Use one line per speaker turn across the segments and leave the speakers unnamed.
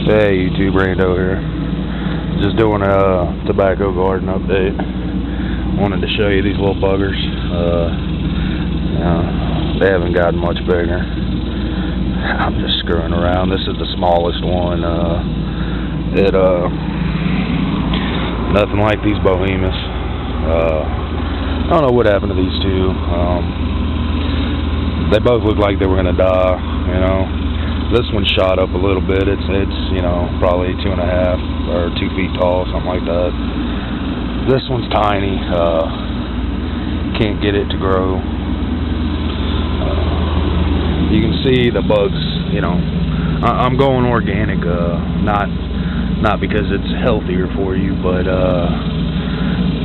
Hey YouTube, Rando here. Just doing a tobacco garden update. Wanted to show you these little buggers. They haven't gotten much bigger. I'm just screwing around. This is the smallest one. Nothing like these behemoths. I don't know what happened to these two. They both look like they were gonna die, you know. This one shot up a little bit. It's probably 2.5 or 2 feet tall, something like that. This one's tiny. Can't get it to grow. You can see the bugs. I'm going organic. Not because it's healthier for you, but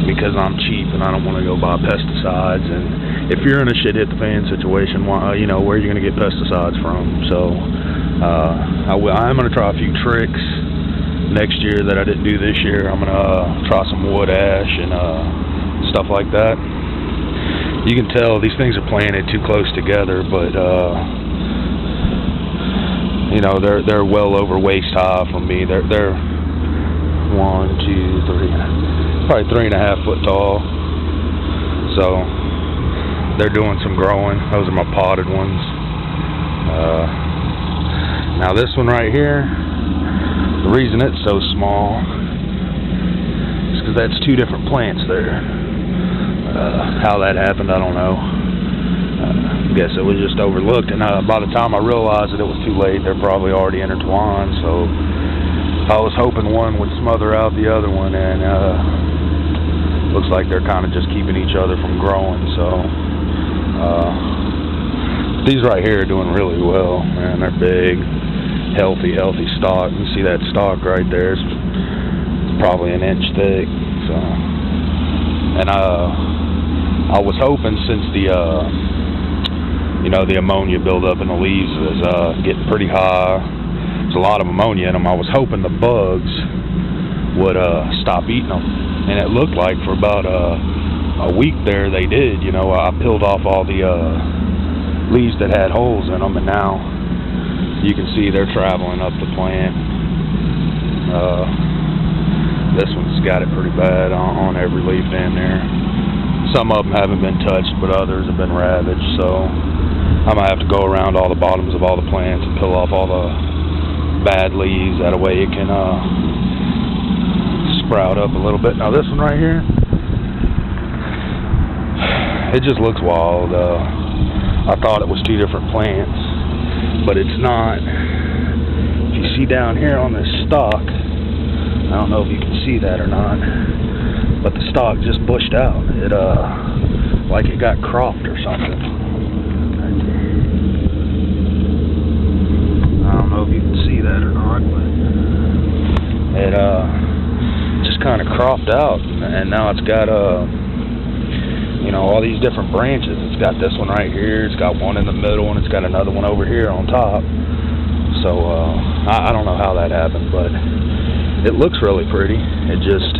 because I'm cheap and I don't want to go buy pesticides. And if you're in a shit hit the fan situation, where are you going to get pesticides from? So I'm going to try a few tricks next year that I didn't do this year. I'm going to try some wood ash and stuff like that. You can tell these things are planted too close together, but they're well over waist high from me. They're 1, 2, 3, probably 3.5 foot tall. So they're doing some growing. Those are my potted ones. Now this one right here, the reason it's so small is because that's 2 different plants there. How that happened, I don't know. I guess it was just overlooked, and by the time I realized that it was too late, they're probably already intertwined. So I was hoping one would smother out the other one, and looks like they're kind of just keeping each other from growing. So these right here are doing really well, man. They're big, healthy stalk. You see that stalk right there? It's probably 1 inch thick. So, and I was hoping, since the ammonia buildup in the leaves is getting pretty high. There's a lot of ammonia in them. I was hoping the bugs would stop eating them, and it looked like for about a week there they did. I peeled off all the leaves that had holes in them, and now you can see they're traveling up the plant. This one's got it pretty bad on every leaf down there. Some of them haven't been touched, but others have been ravaged. So I'm gonna have to go around all the bottoms of all the plants and peel off all the bad leaves. That way it can sprout up a little bit. Now this one right here, it just looks wild. I thought it was 2 different plants, but it's not. If you see down here on this stalk, I don't know if you can see that or not, but the stalk just bushed out. It like it got cropped or something. I don't know if you can see that or not, but it just kind of cropped out, and now it's got all these different branches. It's got this one right here, it's got one in the middle, and it's got another one over here on top. So I don't know how that happened, but it looks really pretty. It just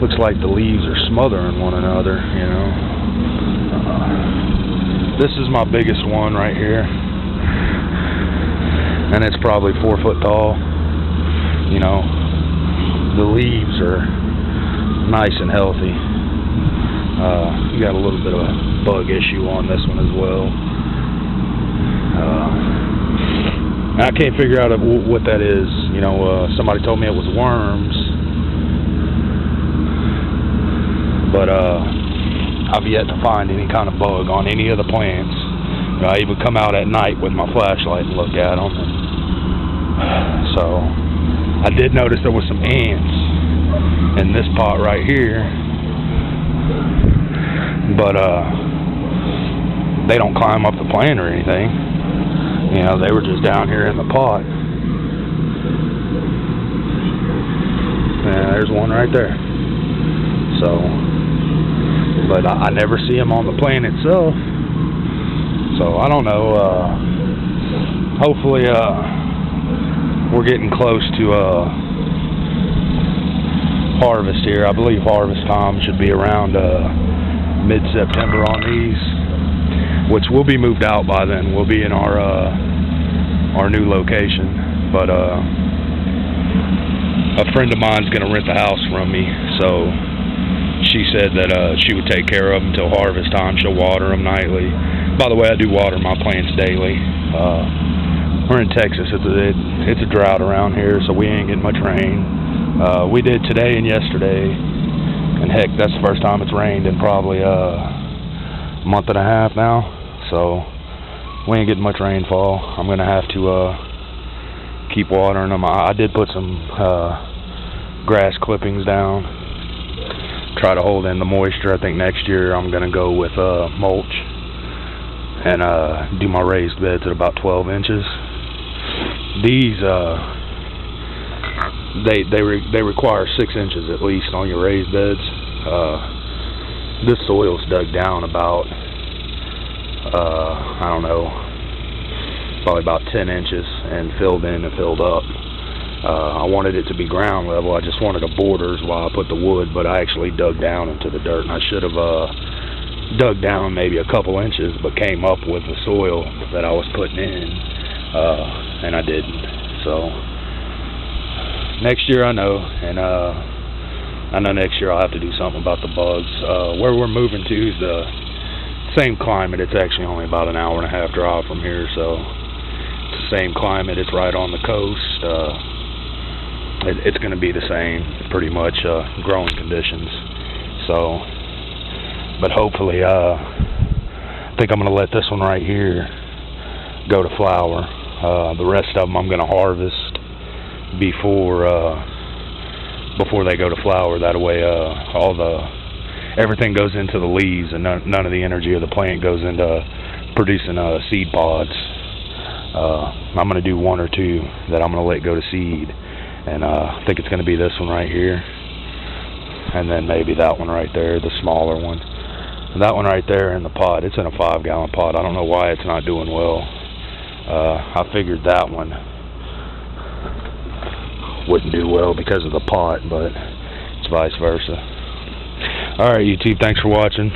looks like the leaves are smothering one another, This is my biggest one right here, and it's probably 4 foot tall. The leaves are nice and healthy. You got a little bit of a bug issue on this one as well. I can't figure out what that is. Somebody told me it was worms, but I've yet to find any kind of bug on any of the plants. I even come out at night with my flashlight and look at them. So I did notice there was some ants in this pot right here, but they don't climb up the plant or anything. They were just down here in the pot. And there's one right there. So, but I never see them on the plant itself. So I don't know. Hopefully, we're getting close to harvest here. I believe harvest time should be around mid-September on these, which will be moved out by then. We'll be in our new location, but a friend of mine's going to rent the house from me, so she said that she would take care of them until harvest time. She'll water them nightly. By the way, I do water my plants daily. We're in Texas. It's a drought around here, so we ain't getting much rain. We did today and yesterday, and heck, that's the first time it's rained in probably a month and a half now, so we ain't getting much rainfall. I'm going to have to keep watering them. I did put some grass clippings down, try to hold in the moisture. I think next year I'm going to go with mulch and do my raised beds at about 12 inches. These they require 6 inches at least on your raised beds. This soil's dug down about I don't know, probably about 10 inches and filled in and filled up. I wanted it to be ground level. I just wanted a borders while I put the wood, but I actually dug down into the dirt, and I should have dug down maybe a couple inches, but came up with the soil that I was putting in, and I didn't. So next year I know, and I know next year I'll have to do something about the bugs. Where we're moving to is the same climate. It's actually only about an hour and a half drive from here, so it's the same climate. It's right on the coast. It's going to be the same, pretty much, growing conditions. So, but hopefully, I think I'm going to let this one right here go to flower. The rest of them I'm going to harvest before they go to flower. That way, everything goes into the leaves, and none of the energy of the plant goes into producing seed pods. I'm going to do one or two that I'm going to let go to seed, and I think it's going to be this one right here, and then maybe that one right there, the smaller one. And that one right there in the pot, it's in a 5-gallon pot. I don't know why it's not doing well. I figured that one wouldn't do well because of the pot, but it's vice versa. Alright, YouTube, thanks for watching.